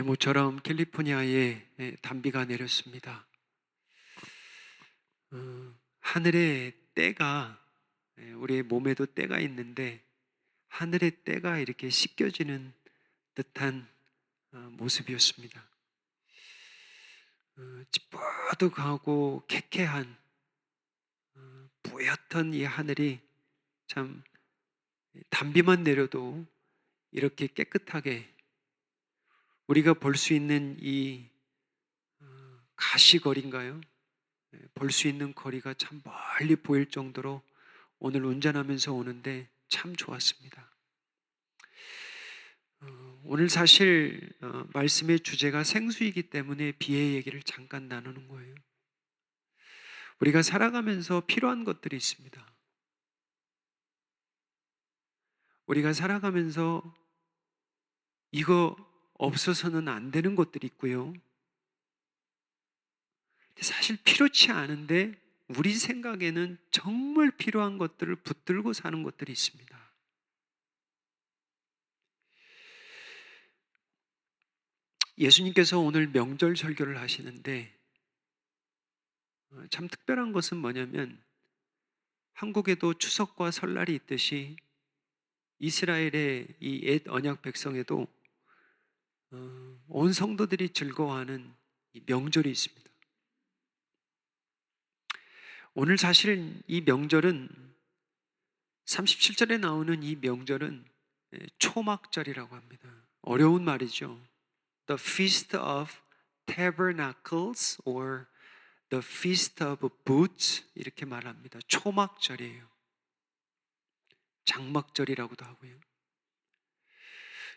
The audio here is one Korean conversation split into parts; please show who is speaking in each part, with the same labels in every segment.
Speaker 1: 모처럼 캘리포니아에 단비가 내렸습니다. 하늘에 때가, 우리의 몸에도 때가 있는데 하늘의 때가 이렇게 씻겨지는 듯한 모습이었습니다. 찌뿌둥하고 쾌쾌한 뿌옇던 이 하늘이 참 단비만 내려도 이렇게 깨끗하게 우리가 볼 수 있는 이 가시거리인가요? 볼 수 있는 거리가 참 멀리 보일 정도로 오늘 운전하면서 오는데 참 좋았습니다. 오늘 사실 말씀의 주제가 생수이기 때문에 비의 얘기를 잠깐 나누는 거예요. 우리가 살아가면서 필요한 것들이 있습니다. 우리가 살아가면서 이거 없어서는 안 되는 것들이 있고요. 사실 필요치 않은데 우리 생각에는 정말 필요한 것들을 붙들고 사는 것들이 있습니다. 예수님께서 오늘 명절 설교를 하시는데 참 특별한 것은 뭐냐면 한국에도 추석과 설날이 있듯이 이스라엘의 이 옛 언약 백성에도 온 성도들이 즐거워하는 이 명절이 있습니다. 오늘 사실 이 명절은 37절에 나오는 이 명절은 초막절이라고 합니다. 어려운 말이죠. The Feast of Tabernacles or The Feast of Booths 이렇게 말합니다. 초막절이에요. 장막절이라고도 하고요.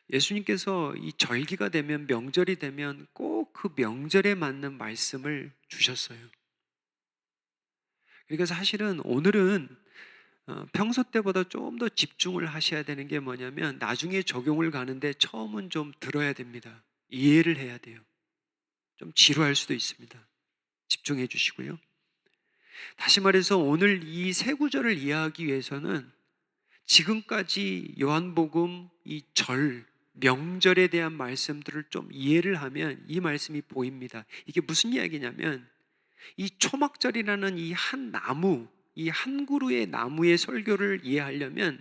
Speaker 1: 예수님께서 이 절기가 되면 명절이 되면 꼭 그 명절에 맞는 말씀을 주셨어요. 그러니까 사실은 오늘은 평소 때보다 좀 더 집중을 하셔야 되는 게 뭐냐면 나중에 적용을 가는데 처음은 좀 들어야 됩니다. 이해를 해야 돼요. 좀 지루할 수도 있습니다. 집중해 주시고요. 다시 말해서 오늘 이 세 구절을 이해하기 위해서는 지금까지 요한복음 이 명절에 대한 말씀들을 좀 이해를 하면 이 말씀이 보입니다. 이게 무슨 이야기냐면 이 초막절이라는 이 한 나무, 이 한 그루의 나무의 설교를 이해하려면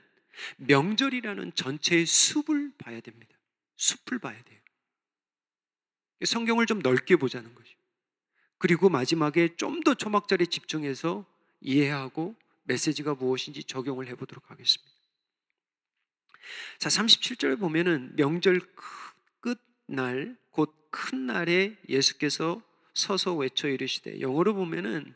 Speaker 1: 명절이라는 전체의 숲을 봐야 됩니다. 숲을 봐야 돼요. 성경을 좀 넓게 보자는 거죠. 그리고 마지막에 좀 더 초막절에 집중해서 이해하고 메시지가 무엇인지 적용을 해보도록 하겠습니다. 자, 37절에 보면은 명절 끝날, 곧 큰 날에 예수께서 서서 외쳐 이르시되, 영어로 보면은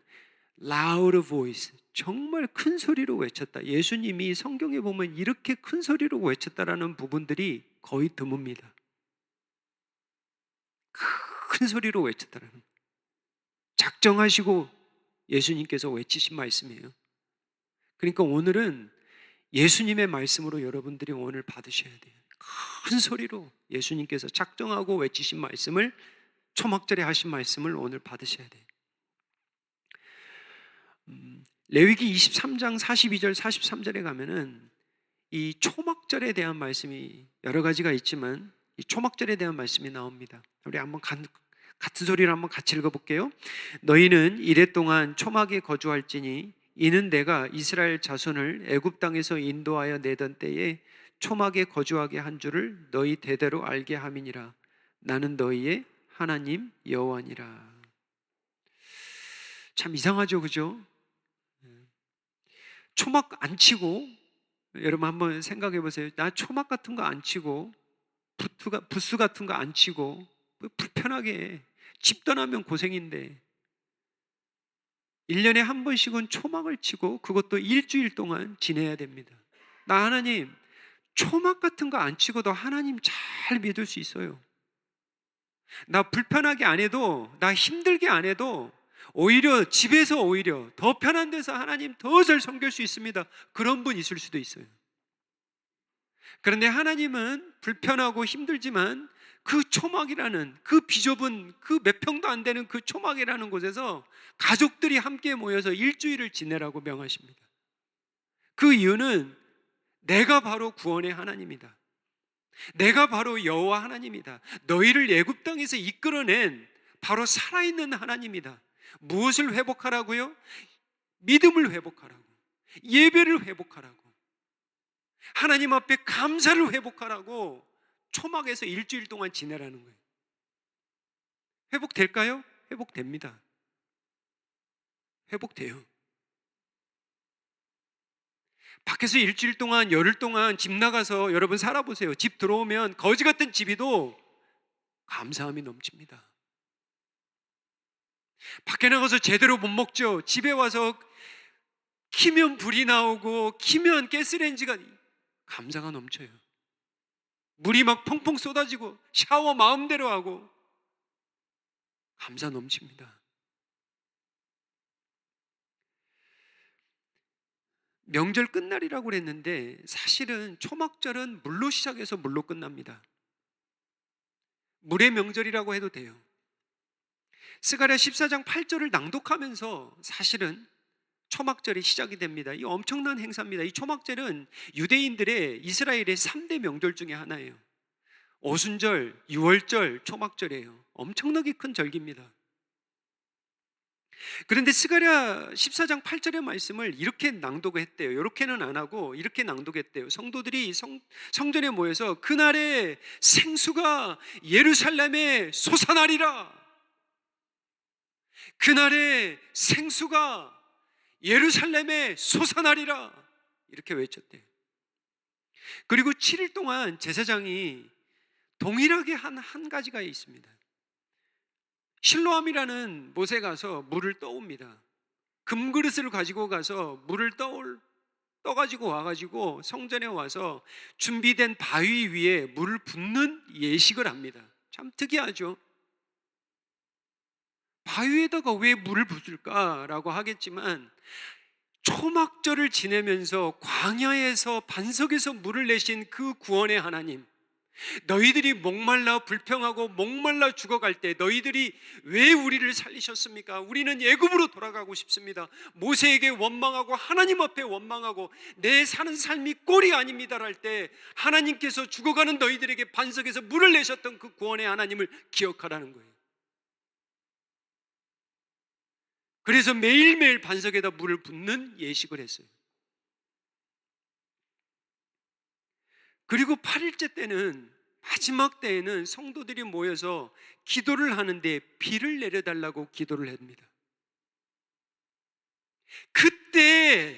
Speaker 1: loud voice, 정말 큰 소리로 외쳤다. 예수님이 성경에 보면 이렇게 큰 소리로 외쳤다라는 부분들이 거의 드뭅니다. 큰 소리로 외쳤다라는, 작정하시고 예수님께서 외치신 말씀이에요. 그러니까 오늘은 예수님의 말씀으로 여러분들이 오늘 받으셔야 돼요. 큰 소리로 예수님께서 작정하고 외치신 말씀을, 초막절에 하신 말씀을 오늘 받으셔야 돼요. 레위기 23장 42절 43절에 가면은 이 초막절에 대한 말씀이 여러 가지가 있지만 이 초막절에 대한 말씀이 나옵니다. 우리 한번 같은 소리를 한번 같이 읽어볼게요. 너희는 이레 동안 초막에 거주할지니 이는 내가 이스라엘 자손을 애굽 땅에서 인도하여 내던 때에 초막에 거주하게 한 줄을 너희 대대로 알게 함이니라. 나는 너희의 하나님 여호와니라. 참 이상하죠, 그죠? 초막 안 치고, 여러분 한번 생각해 보세요. 나 초막 같은 거 안 치고 부스 같은 거 안 치고 불편하게 집 떠나면 고생인데 1년에 한 번씩은 초막을 치고 그것도 일주일 동안 지내야 됩니다. 나 하나님 초막 같은 거 안 치고도 하나님 잘 믿을 수 있어요. 나 불편하게 안 해도, 나 힘들게 안 해도 오히려 집에서 오히려 더 편한 데서 하나님 더 잘 섬길 수 있습니다. 그런 분 있을 수도 있어요. 그런데 하나님은 불편하고 힘들지만 그 초막이라는 그 비좁은 그 몇 평도 안 되는 그 초막이라는 곳에서 가족들이 함께 모여서 일주일을 지내라고 명하십니다. 그 이유는 내가 바로 구원의 하나님이다. 내가 바로 여호와 하나님이다. 너희를 애굽 땅에서 이끌어낸 바로 살아있는 하나님이다. 무엇을 회복하라고요? 믿음을 회복하라고, 예배를 회복하라고, 하나님 앞에 감사를 회복하라고 초막에서 일주일 동안 지내라는 거예요. 회복될까요? 회복됩니다. 회복돼요. 밖에서 일주일 동안, 열흘 동안 집 나가서 여러분 살아보세요. 집 들어오면 거지 같은 집이도 감사함이 넘칩니다. 밖에 나가서 제대로 못 먹죠. 집에 와서 키면 불이 나오고 키면 가스레인지가, 감사가 넘쳐요. 물이 막 펑펑 쏟아지고 샤워 마음대로 하고 감사 넘칩니다. 명절 끝날이라고 그랬는데 사실은 초막절은 물로 시작해서 물로 끝납니다. 물의 명절이라고 해도 돼요. 스가랴 14장 8절을 낭독하면서 사실은 초막절이 시작이 됩니다. 이 엄청난 행사입니다. 이 초막절은 유대인들의, 이스라엘의 3대 명절 중에 하나예요. 오순절, 유월절, 초막절이에요. 엄청나게 큰 절기입니다. 그런데 스가랴 14장 8절의 말씀을 이렇게 낭독했대요. 이렇게는 안 하고 이렇게 낭독했대요. 성도들이 성전에 모여서 그날에 생수가 예루살렘에 솟아나리라. 그날에 생수가 예루살렘에 솟아나리라. 이렇게 외쳤대요. 그리고 7일 동안 제사장이 동일하게 한 가지가 있습니다. 실로암이라는 못에 가서 물을 떠옵니다. 금그릇을 가지고 가서 물을 떠가지고 와가지고 성전에 와서 준비된 바위 위에 물을 붓는 예식을 합니다. 참 특이하죠. 바위에다가 왜 물을 붓을까라고 하겠지만, 초막절을 지내면서 광야에서 반석에서 물을 내신 그 구원의 하나님, 너희들이 목말라 불평하고 목말라 죽어갈 때 너희들이 왜 우리를 살리셨습니까? 우리는 애굽으로 돌아가고 싶습니다. 모세에게 원망하고 하나님 앞에 원망하고 내 사는 삶이 꼴이 아닙니다 할 때 하나님께서 죽어가는 너희들에게 반석에서 물을 내셨던 그 구원의 하나님을 기억하라는 거예요. 그래서 매일매일 반석에다 물을 붓는 예식을 했어요. 그리고 8일째 때는, 마지막 때에는 성도들이 모여서 기도를 하는데 비를 내려달라고 기도를 합니다. 그때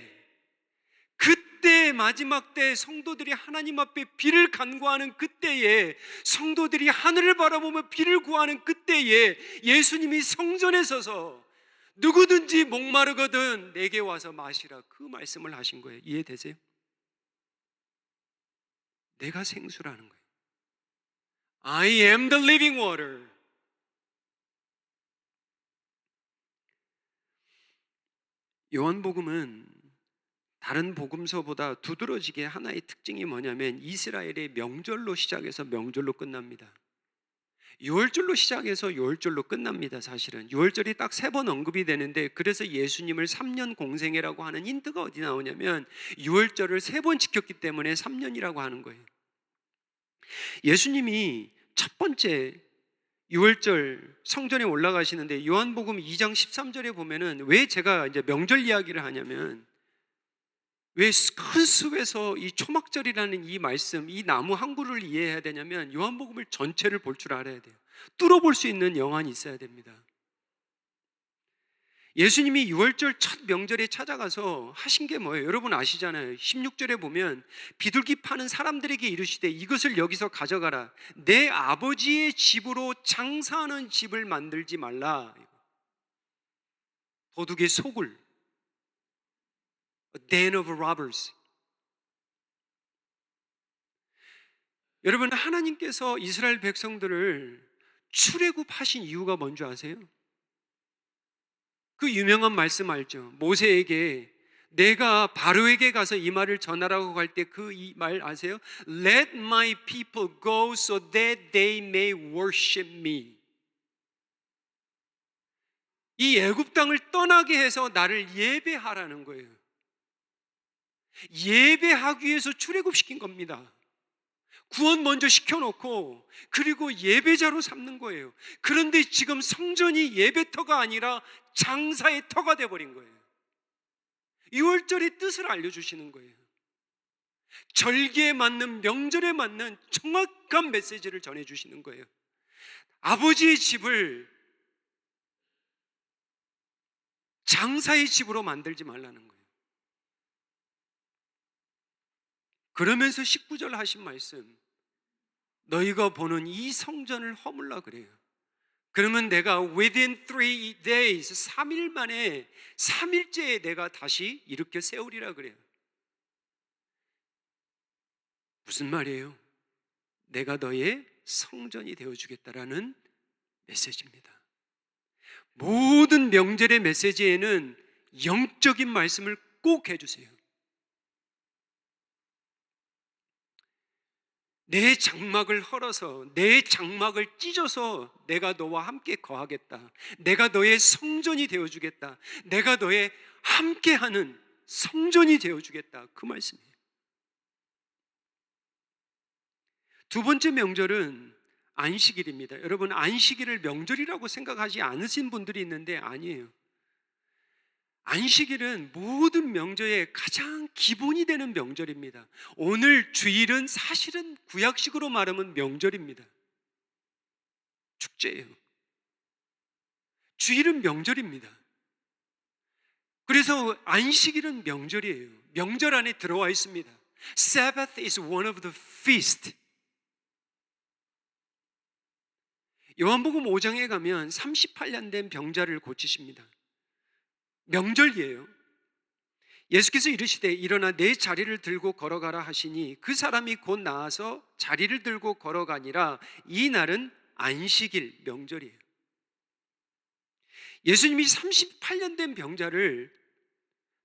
Speaker 1: 마지막 때 성도들이 하나님 앞에 비를 간구하는 그때에, 성도들이 하늘을 바라보며 비를 구하는 그때에 예수님이 성전에 서서 누구든지 목마르거든 내게 와서 마시라, 그 말씀을 하신 거예요. 이해되세요? 내가 생수라는 거예요. I am the living water. 요한복음은 다른 복음서보다 두드러지게 하나의 특징이 뭐냐면, 이스라엘의 명절로 시작해서 명절로 끝납니다. 6월절로 시작해서 6월절로 끝납니다. 사실은 6월절이 딱 3번 언급이 되는데, 그래서 예수님을 3년 공생애라고 하는 힌트가 어디 나오냐면 6월절을 3번 지켰기 때문에 3년이라고 하는 거예요. 예수님이 첫 번째 6월절 성전에 올라가시는데, 요한복음 2장 13절에 보면은, 왜 제가 이제 명절 이야기를 하냐면, 왜 큰 숲에서 이 초막절이라는 이 말씀, 이 나무 한 그루를 이해해야 되냐면, 요한복음을 전체를 볼 줄 알아야 돼요. 뚫어볼 수 있는 영안이 있어야 됩니다. 예수님이 6월절 첫 명절에 찾아가서 하신 게 뭐예요? 여러분 아시잖아요. 16절에 보면 비둘기 파는 사람들에게 이르시되 이것을 여기서 가져가라. 내 아버지의 집으로 장사하는 집을 만들지 말라. 도둑의 소굴, A den of robbers. 여러분, 하나님께서 이스라엘 백성들을 출애굽하신 이유가 뭔지 아세요? 그 유명한 말씀 알죠? 모세에게 내가 바로에게 가서 이 말을 전하라고 할 때 그 이 말 아세요? Let my people go so that they may worship me. 이 애굽 땅을 떠나게 해서 나를 예배하라는 거예요. 예배하기 위해서 출애굽시킨 겁니다. 구원 먼저 시켜놓고 그리고 예배자로 삼는 거예요. 그런데 지금 성전이 예배터가 아니라 장사의 터가 돼버린 거예요. 6월절의 뜻을 알려주시는 거예요. 절기에 맞는, 명절에 맞는 정확한 메시지를 전해주시는 거예요. 아버지의 집을 장사의 집으로 만들지 말라는 거예요. 그러면서 19절 하신 말씀, 너희가 보는 이 성전을 허물라 그래요. 그러면 내가 within 3 days, 3일 만에, 3일째에 내가 다시 일으켜 세우리라 그래요. 무슨 말이에요? 내가 너의 성전이 되어주겠다라는 메시지입니다. 모든 명절의 메시지에는 영적인 말씀을 꼭 해주세요. 내 장막을 헐어서, 내 장막을 찢어서 내가 너와 함께 거하겠다. 내가 너의 성전이 되어주겠다. 내가 너의 함께하는 성전이 되어주겠다. 그 말씀이에요. 두 번째 명절은 안식일입니다. 여러분, 안식일을 명절이라고 생각하지 않으신 분들이 있는데 아니에요. 안식일은 모든 명절의 가장 기본이 되는 명절입니다. 오늘 주일은 사실은 구약식으로 말하면 명절입니다. 축제예요. 주일은 명절입니다. 그래서 안식일은 명절이에요. 명절 안에 들어와 있습니다. Sabbath is one of the feast. 요한복음 5장에 가면 38년 된 병자를 고치십니다. 명절이에요. 예수께서 이르시되 일어나 내 자리를 들고 걸어가라 하시니 그 사람이 곧 나아서 자리를 들고 걸어가니라. 이 날은 안식일, 명절이에요. 예수님이 38년 된 병자를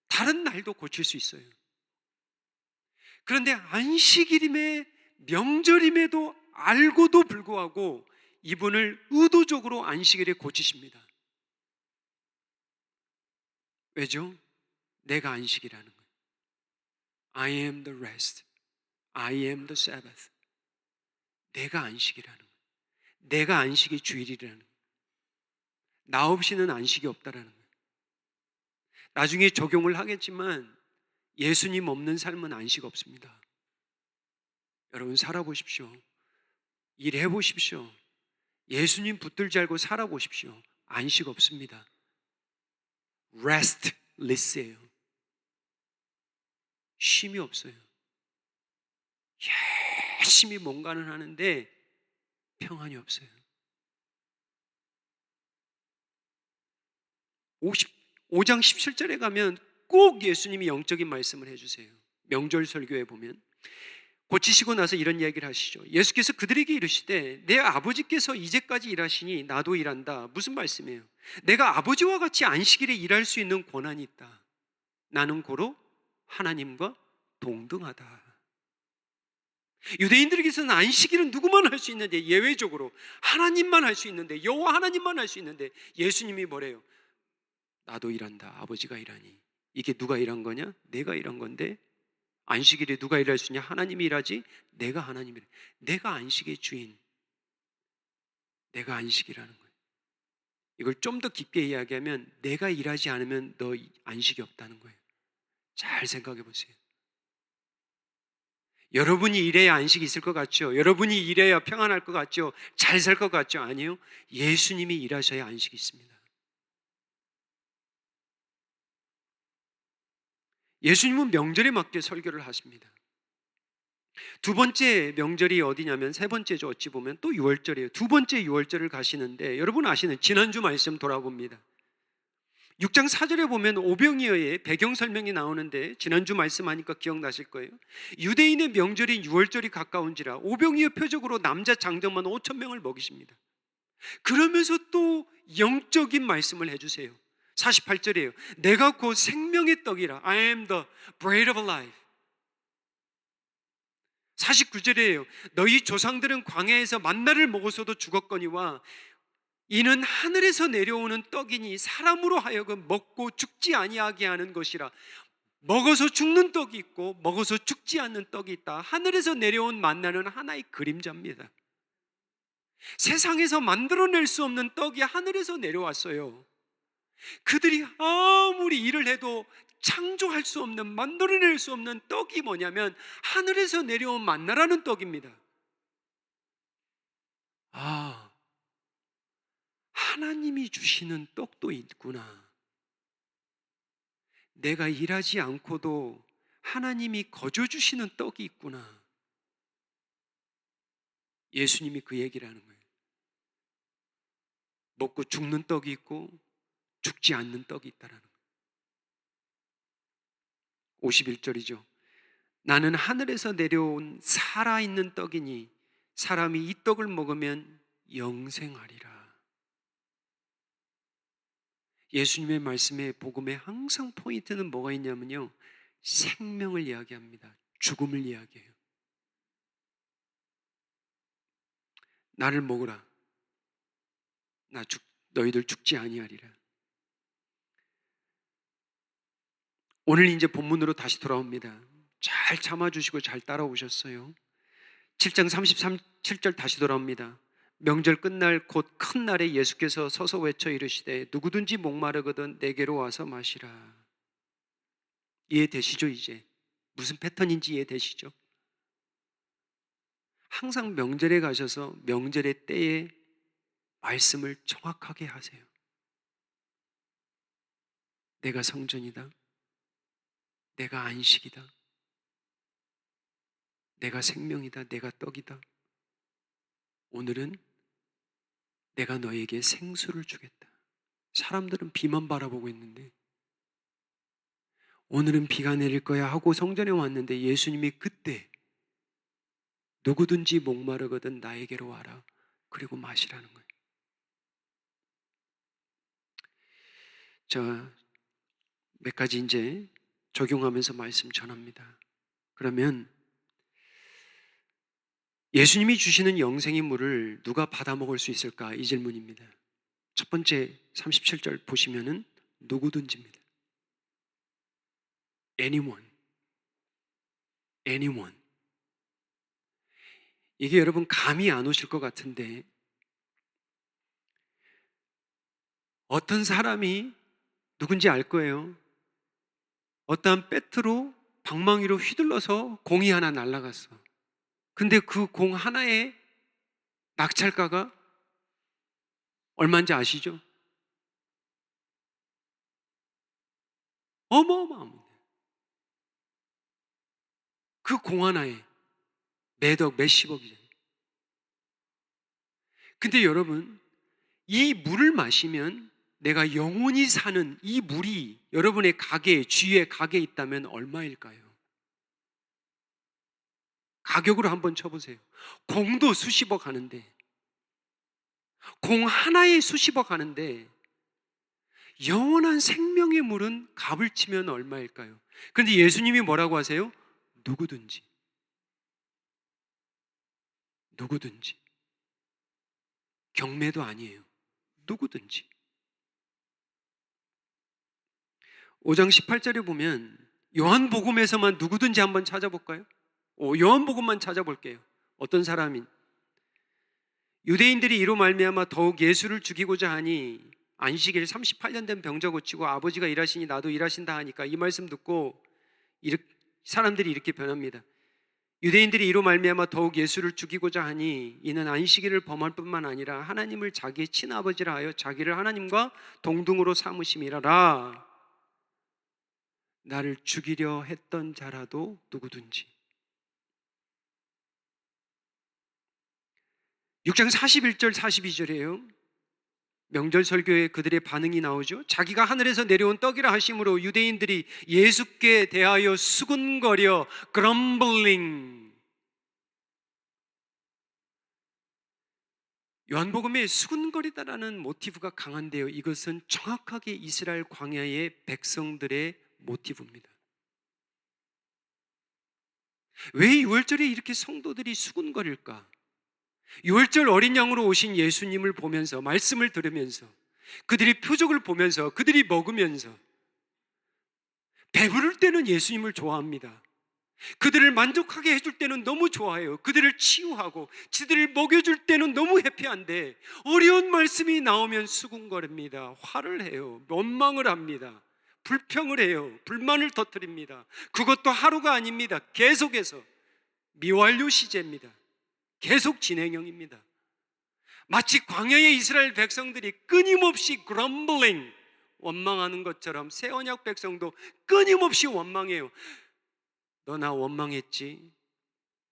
Speaker 1: 다른 날도 고칠 수 있어요. 그런데 안식일임에 명절임에도 알고도 불구하고 이분을 의도적으로 안식일에 고치십니다. 왜죠? 내가 안식이라는 거예요. I am the rest. I am the Sabbath. 내가 안식이라는 거예요. 내가 안식이 주일이라는 거예요. 나 없이는 안식이 없다라는 거예요. 나중에 적용을 하겠지만 예수님 없는 삶은 안식 없습니다. 여러분 살아보십시오. 일해보십시오. 예수님 붙들지 알고 살아보십시오. 안식 없습니다. restless예요. 쉼이 없어요. 열심히 뭔가는 하는데 평안이 없어요. 5장 17절에 가면 꼭 예수님이 영적인 말씀을 해주세요. 명절 설교에 보면 고치시고 나서 이런 이야기를 하시죠. 예수께서 그들에게 이르시되 내 아버지께서 이제까지 일하시니 나도 일한다. 무슨 말씀이에요? 내가 아버지와 같이 안식일에 일할 수 있는 권한이 있다. 나는 고로 하나님과 동등하다. 유대인들에게서는 안식일은 누구만 할 수 있는데, 예외적으로 하나님만 할 수 있는데, 여호와 하나님만 할 수 있는데, 예수님이 뭐래요? 나도 일한다. 아버지가 일하니. 이게 누가 일한 거냐? 내가 일한 건데, 안식일에 누가 일할 수 있냐? 하나님이 일하지. 내가 하나님이래. 내가 안식의 주인. 내가 안식이라는 거예요. 이걸 좀 더 깊게 이야기하면 내가 일하지 않으면 너 안식이 없다는 거예요. 잘 생각해 보세요. 여러분이 일해야 안식이 있을 것 같죠? 여러분이 일해야 평안할 것 같죠? 잘 살 것 같죠? 아니요. 예수님이 일하셔야 안식이 있습니다. 예수님은 명절에 맞게 설교를 하십니다. 두 번째 명절이 어디냐면 세 번째죠. 어찌 보면 또 6월절이에요. 두 번째 6월절을 가시는데 여러분 아시는 지난주 말씀 돌아봅니다. 6장 4절에 보면 오병이어의 배경 설명이 나오는데 지난주 말씀하니까 기억나실 거예요. 유대인의 명절인 6월절이 가까운지라 오병이어 표적으로 남자 장정만 5,000명을 먹이십니다. 그러면서 또 영적인 말씀을 해주세요. 48절이에요. 내가 곧 생명의 떡이라. I am the bread of life. 49절이에요. 너희 조상들은 광야에서 만나를 먹어서도 죽었거니와 이는 하늘에서 내려오는 떡이니 사람으로 하여금 먹고 죽지 아니하게 하는 것이라. 먹어서 죽는 떡이 있고 먹어서 죽지 않는 떡이 있다. 하늘에서 내려온 만나는 하나의 그림자입니다. 세상에서 만들어낼 수 없는 떡이 하늘에서 내려왔어요. 그들이 아무리 일을 해도 창조할 수 없는, 만들어낼 수 없는 떡이 뭐냐면 하늘에서 내려온 만나라는 떡입니다. 아, 하나님이 주시는 떡도 있구나. 내가 일하지 않고도 하나님이 거저 주시는 떡이 있구나. 예수님이 그 얘기를 하는 거예요. 먹고 죽는 떡이 있고 죽지 않는 떡이 있다라는 거예요. 51절이죠. 나는 하늘에서 내려온 살아있는 떡이니 사람이 이 떡을 먹으면 영생하리라. 예수님의 말씀에, 복음에 항상 포인트는 뭐가 있냐면요, 생명을 이야기합니다. 죽음을 이야기해요. 나를 먹으라. 너희들 죽지 아니하리라. 오늘 이제 본문으로 다시 돌아옵니다. 잘 참아주시고 잘 따라오셨어요. 7장 33절 다시 돌아옵니다. 명절 끝날 곧 큰 날에 예수께서 서서 외쳐 이르시되 누구든지 목마르거든 내게로 와서 마시라. 이해되시죠? 이제 무슨 패턴인지 이해되시죠? 항상 명절에 가셔서 명절의 때에 말씀을 정확하게 하세요. 내가 성전이다. 내가 안식이다. 내가 생명이다. 내가 떡이다. 오늘은 내가 너에게 생수를 주겠다. 사람들은 비만 바라보고 있는데 오늘은 비가 내릴 거야 하고 성전에 왔는데 예수님이 그때 누구든지 목마르거든 나에게로 와라. 그리고 마시라는 거예요. 자, 몇 가지 이제 적용하면서 말씀 전합니다. 그러면 예수님이 주시는 영생의 물을 누가 받아 먹을 수 있을까? 이 질문입니다. 첫 번째 37절 보시면은 누구든지입니다. Anyone. Anyone. 이게 여러분 감이 안 오실 것 같은데 어떤 사람이 누군지 알 거예요. 어떠한 배트로 방망이로 휘둘러서 공이 하나 날아갔어. 근데 그 공 하나의 낙찰가가 얼마인지 아시죠? 어마어마합니다. 그 공 하나에 몇억, 몇십억이잖아요. 근데 여러분, 이 물을 마시면 내가 영원히 사는 이 물이 여러분의 가게에, 주위에 가게에 있다면 얼마일까요? 가격으로 한번 쳐보세요. 공도 수십억 하는데, 공 하나에 수십억 하는데 영원한 생명의 물은 값을 치면 얼마일까요? 그런데 예수님이 뭐라고 하세요? 누구든지. 누구든지. 경매도 아니에요. 누구든지. 5장 18절에 보면 요한복음에서만 누구든지 한번 찾아볼까요? 요한복음만 찾아볼게요. 어떤 사람인? 유대인들이 이로 말미암아 더욱 예수를 죽이고자 하니 안식일 38년 된 병자 고치고 아버지가 일하시니 나도 일하신다 하니까 이 말씀 듣고 사람들이 이렇게 변합니다. 유대인들이 이로 말미암아 더욱 예수를 죽이고자 하니 이는 안식일을 범할 뿐만 아니라 하나님을 자기의 친아버지라 하여 자기를 하나님과 동등으로 삼으심이라라. 나를 죽이려 했던 자라도 누구든지. 6장 41절 42절이에요. 명절 설교에 그들의 반응이 나오죠. 자기가 하늘에서 내려온 떡이라 하심으로 유대인들이 예수께 대하여 수군거려 grumbling. 요한복음에 수군거리다라는 모티브가 강한데요. 이것은 정확하게 이스라엘 광야의 백성들의 모티브입니다. 왜 유월절에 이렇게 성도들이 수군거릴까? 유월절 어린 양으로 오신 예수님을 보면서, 말씀을 들으면서, 그들이 표적을 보면서, 그들이 먹으면서 배부를 때는 예수님을 좋아합니다. 그들을 만족하게 해줄 때는 너무 좋아해요. 그들을 치유하고 지들을 먹여줄 때는 너무 해피한데 어려운 말씀이 나오면 수군거립니다. 화를 해요. 원망을 합니다. 불평을 해요. 불만을 터뜨립니다. 그것도 하루가 아닙니다. 계속해서 미완료 시제입니다. 계속 진행형입니다. 마치 광야의 이스라엘 백성들이 끊임없이 grumbling, 원망하는 것처럼 새 언약 백성도 끊임없이 원망해요. 너 나 원망했지?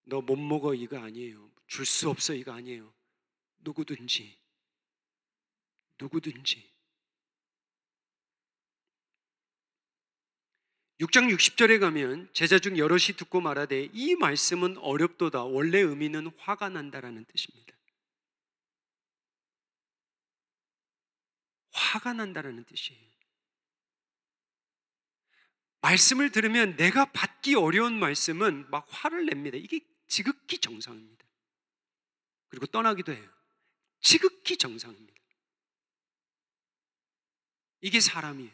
Speaker 1: 너 못 먹어 이거 아니에요. 줄 수 없어 이거 아니에요. 누구든지 6장 60절에 가면 제자 중 여럿이 듣고 말하되 이 말씀은 어렵도다. 원래 의미는 화가 난다라는 뜻입니다. 화가 난다라는 뜻이에요. 말씀을 들으면 내가 받기 어려운 말씀은 막 화를 냅니다. 이게 지극히 정상입니다. 그리고 떠나기도 해요. 지극히 정상입니다. 이게 사람이에요.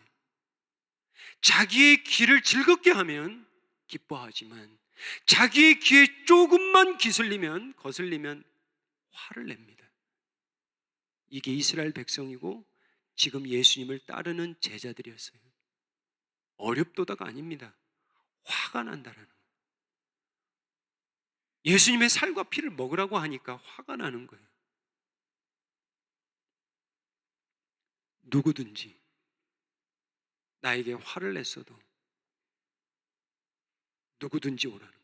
Speaker 1: 자기의 귀를 즐겁게 하면 기뻐하지만 자기의 귀에 조금만 거슬리면 화를 냅니다. 이게 이스라엘 백성이고 지금 예수님을 따르는 제자들이었어요. 어렵도다가 아닙니다. 화가 난다라는 거예요. 예수님의 살과 피를 먹으라고 하니까 화가 나는 거예요. 누구든지 나에게 화를 냈어도 누구든지 오라는 거예요.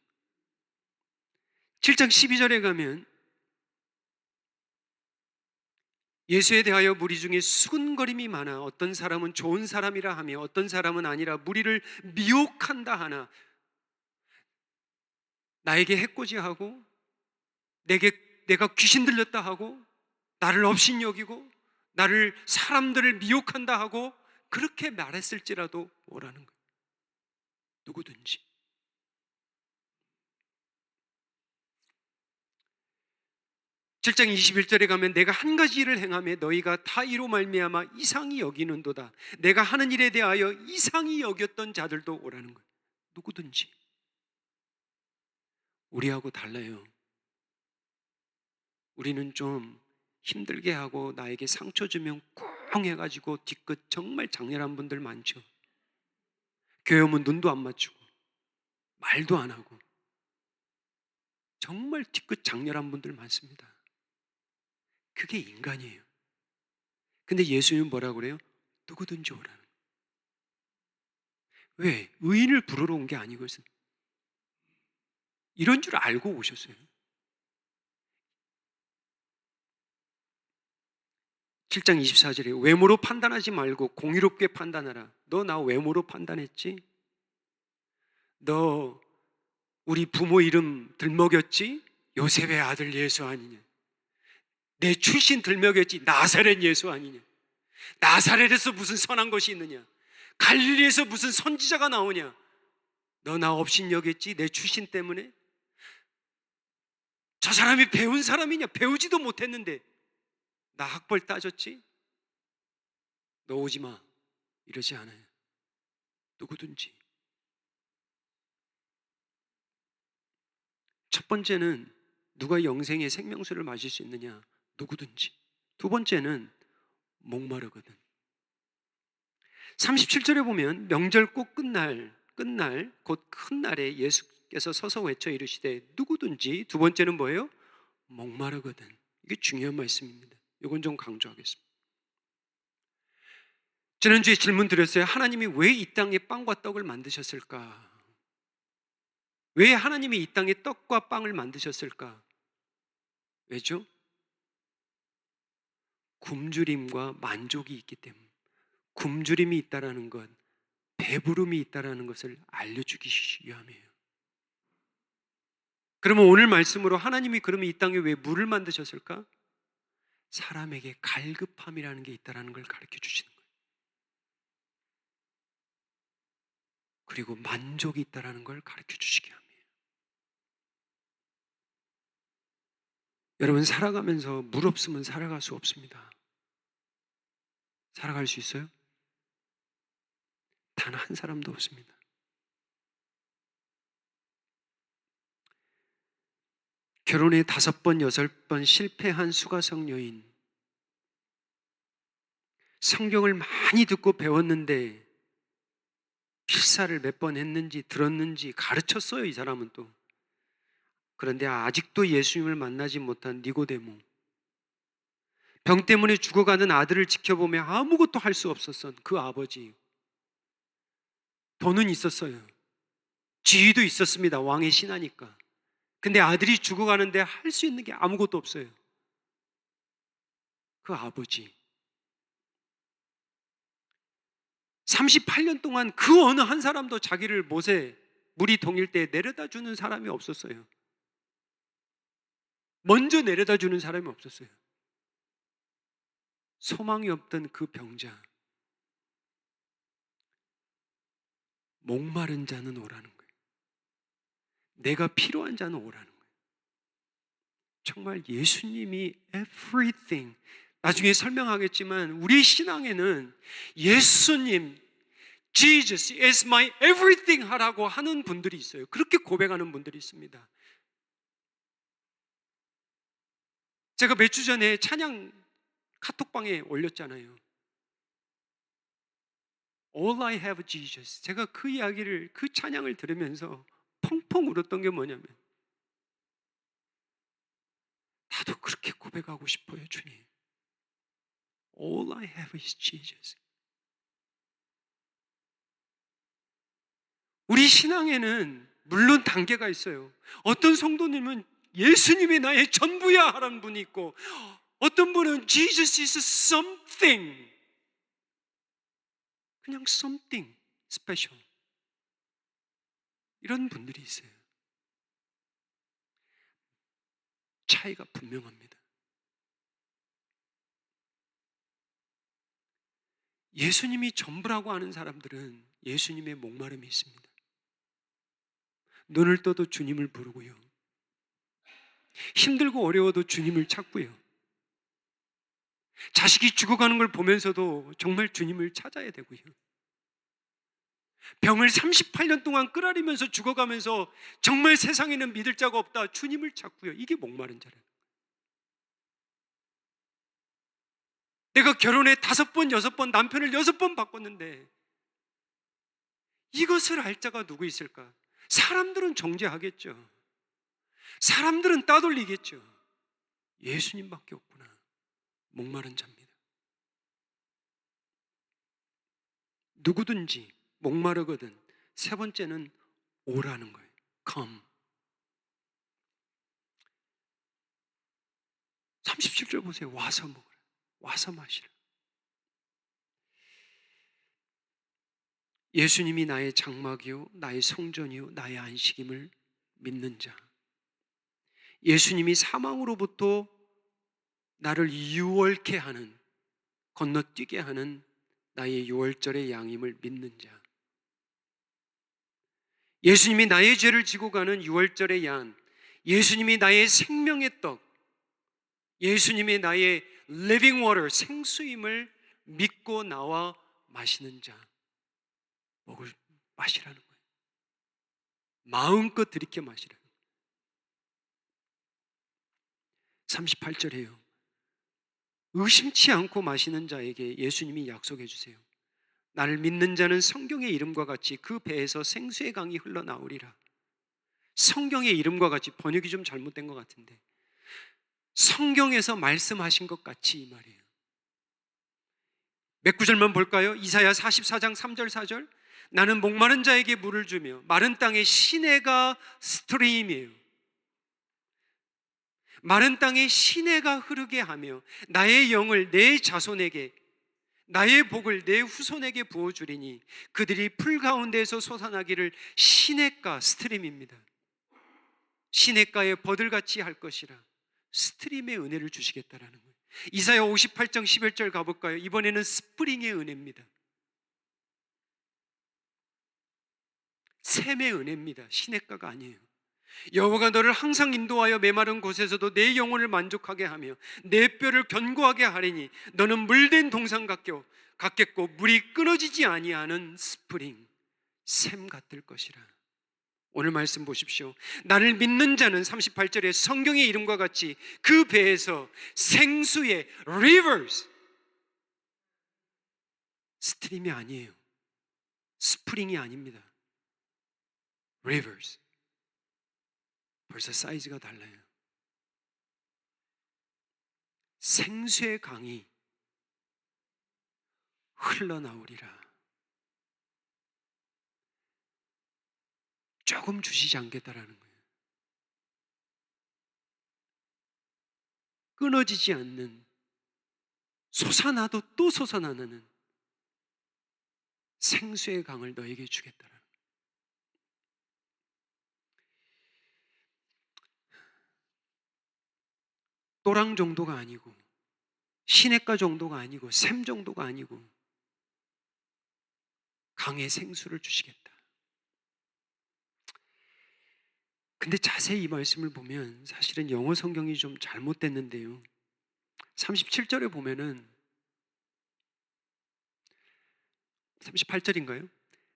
Speaker 1: 7장 12절에 가면 예수에 대하여 무리 중에 수군거림이 많아 어떤 사람은 좋은 사람이라 하며 어떤 사람은 아니라 무리를 미혹한다 하나, 나에게 해코지하고 내가 귀신 들렸다 하고 나를 업신여기고 나를 사람들을 미혹한다 하고 그렇게 말했을지라도 오라는 거예요. 누구든지. (7장 21절에) 가면 내가 한 가지 일을 행하며 너희가 다 이로 말미암아 이상히 여기는도다. 내가 하는 일에 대하여 이상히 여겼던 자들도 오라는 거예요. 누구든지. 우리하고 달라요. 우리는 좀 힘들게 하고 나에게 상처 주면 꽁 해가지고 뒤끝 정말 장렬한 분들 많죠. 교회 오면 눈도 안 맞추고 말도 안 하고 정말 뒤끝 장렬한 분들 많습니다. 그게 인간이에요. 근데 예수님은 뭐라고 그래요? 누구든지 오라는 거예요. 왜? 의인을 부르러 온 게 아니거든요. 이런 줄 알고 오셨어요. 7장 24절에 외모로 판단하지 말고 공의롭게 판단하라. 너 나 외모로 판단했지? 너 우리 부모 이름 들먹였지? 요셉의 아들 예수 아니냐? 내 출신 들먹였지? 나사렛 예수 아니냐? 나사렛에서 무슨 선한 것이 있느냐? 갈릴리에서 무슨 선지자가 나오냐? 너 나 업신여겼지? 내 출신 때문에? 저 사람이 배운 사람이냐? 배우지도 못했는데 나 학벌 따졌지? 너 오지 마. 이러지 않아요. 누구든지. 첫 번째는 누가 영생의 생명수를 마실 수 있느냐? 누구든지. 두 번째는 목마르거든. 37절에 보면 명절 꼭 끝날 곧 큰 날에 예수께서 서서 외쳐 이르시되 누구든지. 두 번째는 뭐예요? 목마르거든. 이게 중요한 말씀입니다. 이건 좀 강조하겠습니다. 지난주에 질문 드렸어요. 하나님이 왜 이 땅에 빵과 떡을 만드셨을까? 왜 하나님이 이 땅에 떡과 빵을 만드셨을까? 왜죠? 굶주림과 만족이 있기 때문에. 굶주림이 있다라는 것, 배부름이 있다라는 것을 알려주기 위함이에요. 그러면 오늘 말씀으로 하나님이 그러면 이 땅에 왜 물을 만드셨을까? 사람에게 갈급함이라는 게 있다라는 걸 가르쳐 주시는 거예요. 그리고 만족이 있다라는 걸 가르쳐 주시기 합니다. 여러분, 살아가면서 물 없으면 살아갈 수 없습니다. 살아갈 수 있어요? 단 한 사람도 없습니다. 결혼에 5번, 6번 실패한 수가성 여인. 성경을 많이 듣고 배웠는데 필사를 몇 번 했는지 들었는지 가르쳤어요, 이 사람은 또. 그런데 아직도 예수님을 만나지 못한 니고데모. 병 때문에 죽어가는 아들을 지켜보며 아무것도 할 수 없었던 그 아버지. 돈은 있었어요. 지위도 있었습니다. 왕의 신하니까. 근데 아들이 죽어가는데 할 수 있는 게 아무것도 없어요. 그 아버지. 38년 동안 그 어느 한 사람도 자기를 못에 물이 동일 때 내려다 주는 사람이 없었어요. 먼저 내려다 주는 사람이 없었어요. 소망이 없던 그 병자. 목마른 자는 오라는 거예요. 내가 필요한 자는 오라는 거예요. 정말 예수님이 everything, 나중에 설명하겠지만 우리 신앙에는 예수님, Jesus is my everything 하라고 하는 분들이 있어요. 그렇게 고백하는 분들이 있습니다. 제가 몇 주 전에 찬양 카톡방에 올렸잖아요. All I have Jesus. 제가 그 이야기를, 그 찬양을 들으면서 펑펑 울었던 게 뭐냐면, 나도 그렇게 고백하고 싶어요, 주님. All I have is Jesus. 우리 신앙에는 물론 단계가 있어요. 어떤 성도님은 예수님이 나의 전부야 하라는 분이 있고, 어떤 분은 Jesus is something, 그냥 something special, 이런 분들이 있어요. 차이가 분명합니다. 예수님이 전부라고 하는 사람들은 예수님의 목마름이 있습니다. 눈을 떠도 주님을 부르고요. 힘들고 어려워도 주님을 찾고요. 자식이 죽어가는 걸 보면서도 정말 주님을 찾아야 되고요. 병을 38년 동안 끌어리면서 죽어가면서 정말 세상에는 믿을 자가 없다, 주님을 찾고요. 이게 목마른 자래요. 내가 결혼에 5번, 6번, 남편을 6번 바꿨는데 이것을 알 자가 누구 있을까? 사람들은 정죄하겠죠. 사람들은 따돌리겠죠. 예수님밖에 없구나. 목마른 자입니다. 누구든지 목마르거든. 세 번째는 오라는 거예요. Come. 37절 보세요. 와서 먹으라. 와서 마시라. 예수님이 나의 장막이요, 나의 성전이요, 나의 안식임을 믿는 자. 예수님이 사망으로부터 나를 유월케 하는, 건너뛰게 하는 나의 유월절의 양임을 믿는 자. 예수님이 나의 죄를 지고 가는 유월절의 양, 예수님이 나의 생명의 떡, 예수님이 나의 living water, 생수임을 믿고 나와 마시는 자. 마시라는 거예요. 마음껏 들이켜 마시라는 거예요. 38절에요. 의심치 않고 마시는 자에게 예수님이 약속해 주세요. 나를 믿는 자는 성경의 이름과 같이 그 배에서 생수의 강이 흘러나오리라. 성경의 이름과 같이, 번역이 좀 잘못된 것 같은데 성경에서 말씀하신 것 같이 이 말이에요. 몇 구절만 볼까요? 이사야 44장 3절 4절. 나는 목마른 자에게 물을 주며 마른 땅에 시내가 스트림이에요. 마른 땅에 시내가 흐르게 하며 나의 영을 내 자손에게, 나의 복을 내 후손에게 부어주리니 그들이 풀 가운데에서 솟아나기를. 시냇가, 스트림입니다. 시냇가에 버들같이 할 것이라. 스트림의 은혜를 주시겠다라는 거예요. 이사야 58장 11절 가볼까요? 이번에는 스프링의 은혜입니다. 샘의 은혜입니다. 시냇가가 아니에요. 여호와가 너를 항상 인도하여 메마른 곳에서도 내 영혼을 만족하게 하며 내 뼈를 견고하게 하리니 너는 물된 동산 같겠고 물이 끊어지지 아니하는 스프링, 샘 같을 것이라. 오늘 말씀 보십시오. 나를 믿는 자는 38절에 성경의 이름과 같이 그 배에서 생수의 rivers, 스트림이 아니에요. 스프링이 아닙니다. rivers. 벌써 사이즈가 달라요. 생수의 강이 흘러나오리라. 조금 주시지 않겠다라는 거예요. 끊어지지 않는, 솟아나도 또 솟아나는 생수의 강을 너에게 주겠다라는 거예요. 또랑 정도가 아니고 시냇가 정도가 아니고 샘 정도가 아니고 강의 생수를 주시겠다. 근데 자세히 이 말씀을 보면 사실은 영어 성경이 좀 잘못됐는데요. 37절에 보면은 38절인가요?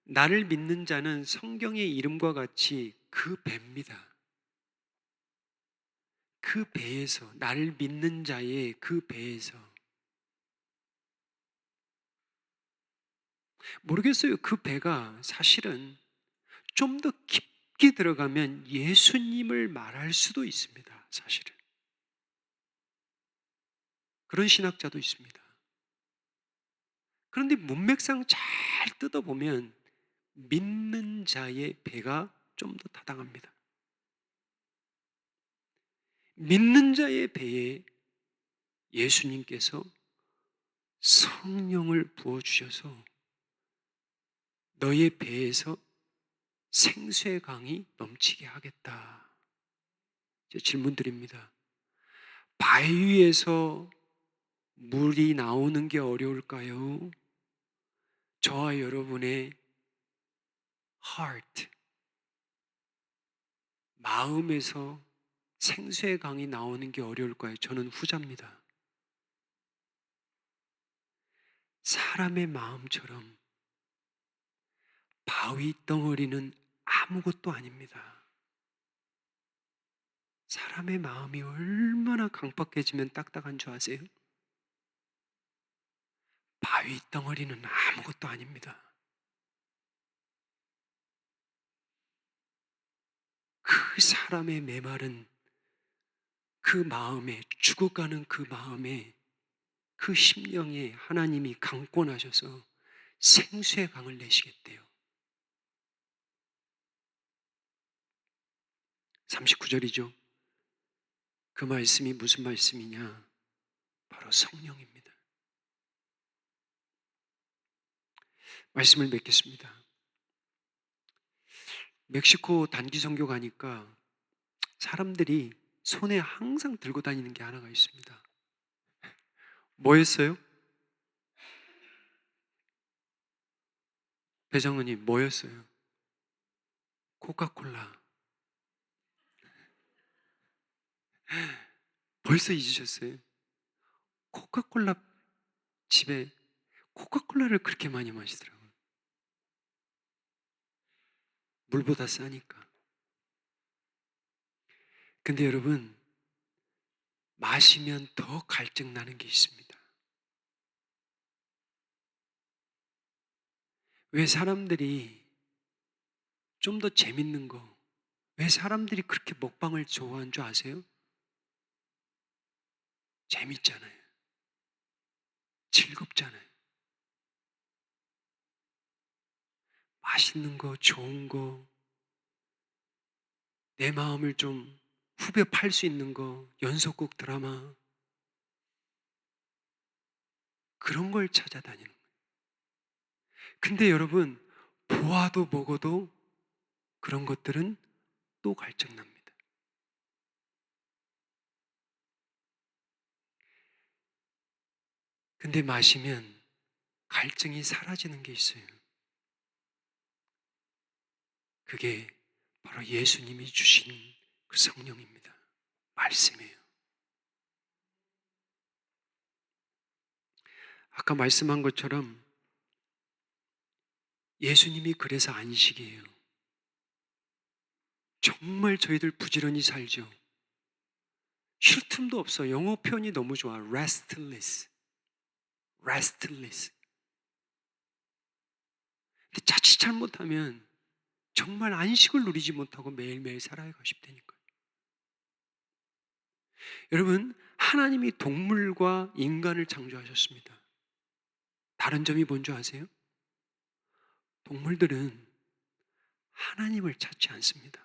Speaker 1: 나를 믿는 자는 성경의 이름과 같이 그 배입니다. 그 배에서, 나를 믿는 자의 그 배에서. 모르겠어요. 그 배가 사실은 좀 더 깊게 들어가면 예수님을 말할 수도 있습니다. 사실은. 그런 신학자도 있습니다. 그런데 문맥상 잘 뜯어보면 믿는 자의 배가 좀 더 타당합니다. 믿는 자의 배에 예수님께서 성령을 부어주셔서 너의 배에서 생수의 강이 넘치게 하겠다. 이제 질문 드립니다. 바위 위에서 물이 나오는 게 어려울까요? 저와 여러분의 heart, 마음에서 생수의 강이 나오는 게 어려울까요? 저는 후자입니다. 사람의 마음처럼 바위 덩어리는 아무것도 아닙니다. 사람의 마음이 얼마나 강팍해지면 딱딱한 줄 아세요? 바위 덩어리는 아무것도 아닙니다. 그 사람의 메마른 그 마음에, 죽어가는 그 마음에, 그 심령에 하나님이 강권하셔서 생수의 강을 내시겠대요. 39절이죠. 그 말씀이 무슨 말씀이냐? 바로 성령입니다. 말씀을 맺겠습니다. 멕시코 단기 선교 가니까 사람들이 손에 항상 들고 다니는 게 하나가 있습니다. 뭐였어요? 배정은님 뭐였어요? 코카콜라. 벌써 잊으셨어요? 코카콜라 집에 코카콜라를 그렇게 많이 마시더라고요. 물보다 싸니까. 근데 여러분, 마시면 더 갈증 나는 게 있습니다. 왜 사람들이 좀 더 재밌는 거, 왜 사람들이 그렇게 먹방을 좋아하는 줄 아세요? 재밌잖아요. 즐겁잖아요. 맛있는 거, 좋은 거, 내 마음을 좀 후벼 팔 수 있는 거, 연속극 드라마, 그런 걸 찾아다니는 거예요. 근데 여러분, 보아도 먹어도 그런 것들은 또 갈증납니다. 근데 마시면 갈증이 사라지는 게 있어요. 그게 바로 예수님이 주신 그 성령입니다. 말씀이에요. 아까 말씀한 것처럼 예수님이 그래서 안식이에요. 정말 저희들 부지런히 살죠. 쉴 틈도 없어. 영어 표현이 너무 좋아. restless. restless. 근데 자칫 잘못하면 정말 안식을 누리지 못하고 매일매일 살아가고 싶다니까요. 여러분, 하나님이 동물과 인간을 창조하셨습니다. 다른 점이 뭔지 아세요? 동물들은 하나님을 찾지 않습니다.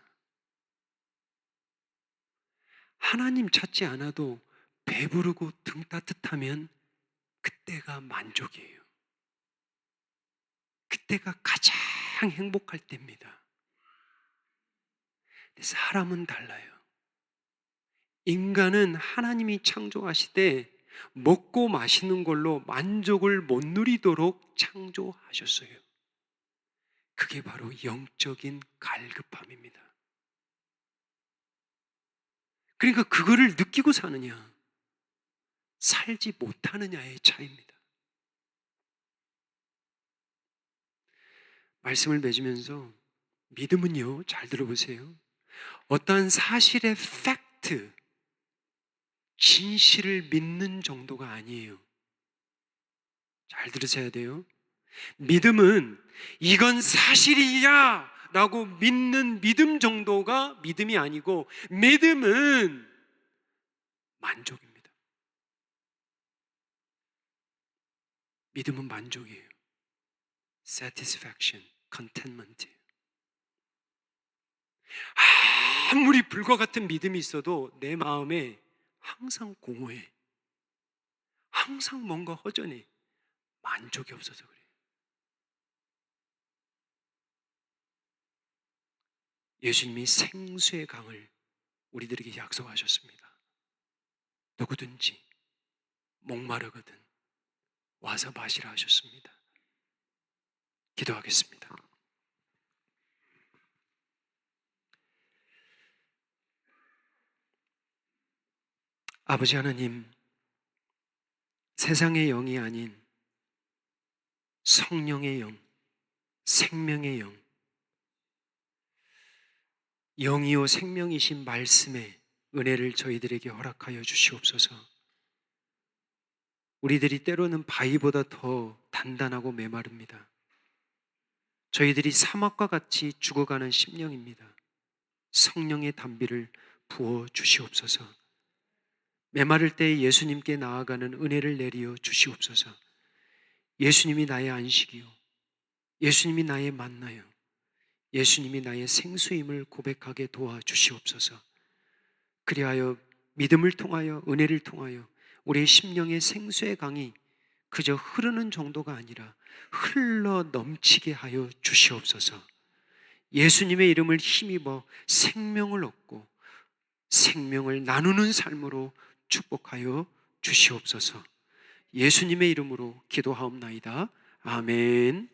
Speaker 1: 하나님 찾지 않아도 배부르고 등 따뜻하면 그때가 만족이에요. 그때가 가장 행복할 때입니다. 근데 사람은 달라요. 인간은 하나님이 창조하시되 먹고 마시는 걸로 만족을 못 누리도록 창조하셨어요. 그게 바로 영적인 갈급함입니다. 그러니까 그거를 느끼고 사느냐, 살지 못하느냐의 차이입니다. 말씀을 맺으면서 믿음은요, 잘 들어보세요. 어떠한 사실의 팩트, 진실을 믿는 정도가 아니에요. 잘 들으셔야 돼요. 믿음은 이건 사실이야 라고 믿는 믿음 정도가 믿음이 아니고, 믿음은 만족입니다. 믿음은 만족이에요. satisfaction, contentment. 아무리 불과 같은 믿음이 있어도 내 마음에 항상 공허해. 항상 뭔가 허전해. 만족이 없어서 그래요. 예수님이 생수의 강을 우리들에게 약속하셨습니다. 누구든지 목마르거든 와서 마시라 하셨습니다. 기도하겠습니다. 아버지 하나님, 세상의 영이 아닌 성령의 영, 생명의 영, 영이요 생명이신 말씀의 은혜를 저희들에게 허락하여 주시옵소서. 우리들이 때로는 바위보다 더 단단하고 메마릅니다. 저희들이 사막과 같이 죽어가는 심령입니다. 성령의 단비를 부어 주시옵소서. 메마를 때 예수님께 나아가는 은혜를 내리어 주시옵소서. 예수님이 나의 안식이요, 예수님이 나의 만나요, 예수님이 나의 생수임을 고백하게 도와주시옵소서. 그리하여 믿음을 통하여, 은혜를 통하여 우리의 심령의 생수의 강이 그저 흐르는 정도가 아니라 흘러 넘치게 하여 주시옵소서. 예수님의 이름을 힘입어 생명을 얻고 생명을 나누는 삶으로 축복하여 주시옵소서. 예수님의 이름으로 기도하옵나이다. 아멘.